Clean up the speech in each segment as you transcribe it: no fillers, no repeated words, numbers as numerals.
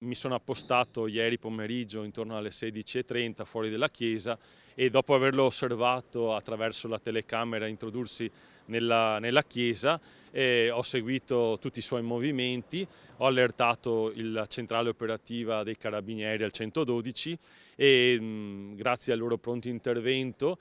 Mi sono appostato ieri pomeriggio intorno alle 16:30 fuori dalla chiesa e dopo averlo osservato attraverso la telecamera introdursi nella chiesa, ho seguito tutti i suoi movimenti, ho allertato la centrale operativa dei carabinieri al 112 e grazie al loro pronto intervento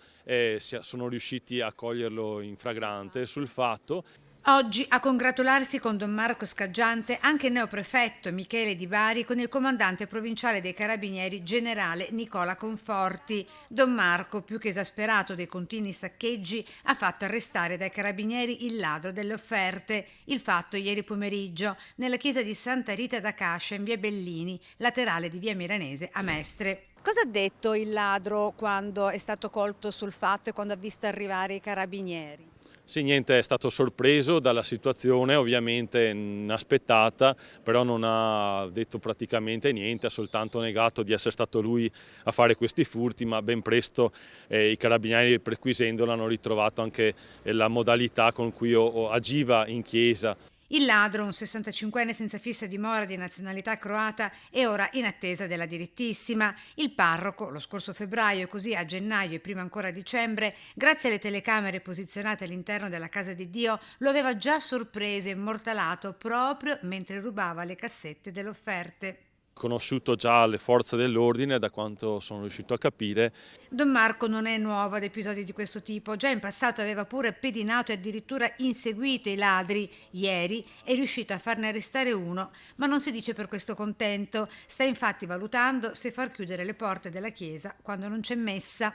sono riusciti a coglierlo in fragrante sul fatto. Oggi a congratularsi con Don Marco Scaggiante anche il neoprefetto Michele Di Bari con il comandante provinciale dei Carabinieri generale Nicola Conforti. Don Marco, più che esasperato dei continui saccheggi, ha fatto arrestare dai Carabinieri il ladro delle offerte. Il fatto ieri pomeriggio nella chiesa di Santa Rita da Cascia in via Bellini, laterale di via Milanese a Mestre. Cosa ha detto il ladro quando è stato colto sul fatto e quando ha visto arrivare i carabinieri? Sì, niente, è stato sorpreso dalla situazione, ovviamente inaspettata, però non ha detto praticamente niente, ha soltanto negato di essere stato lui a fare questi furti, ma ben presto i carabinieri, perquisendolo, hanno ritrovato anche la modalità con cui agiva in chiesa. Il ladro, un 65enne senza fissa dimora di nazionalità croata, è ora in attesa della direttissima. Il parroco, lo scorso febbraio e così a gennaio e prima ancora a dicembre, grazie alle telecamere posizionate all'interno della casa di Dio, lo aveva già sorpreso e immortalato proprio mentre rubava le cassette delle offerte. Conosciuto già le forze dell'ordine, da quanto sono riuscito a capire. Don Marco non è nuovo ad episodi di questo tipo, già in passato aveva pure pedinato e addirittura inseguito i ladri. Ieri è riuscito a farne arrestare uno, ma non si dice per questo contento. Sta infatti valutando se far chiudere le porte della chiesa quando non c'è messa.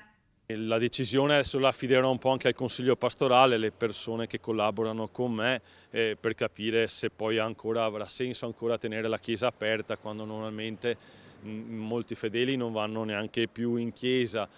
La decisione adesso la affiderò un po' anche al consiglio pastorale, alle persone che collaborano con me, per capire se poi avrà senso ancora tenere la chiesa aperta quando normalmente molti fedeli non vanno neanche più in chiesa.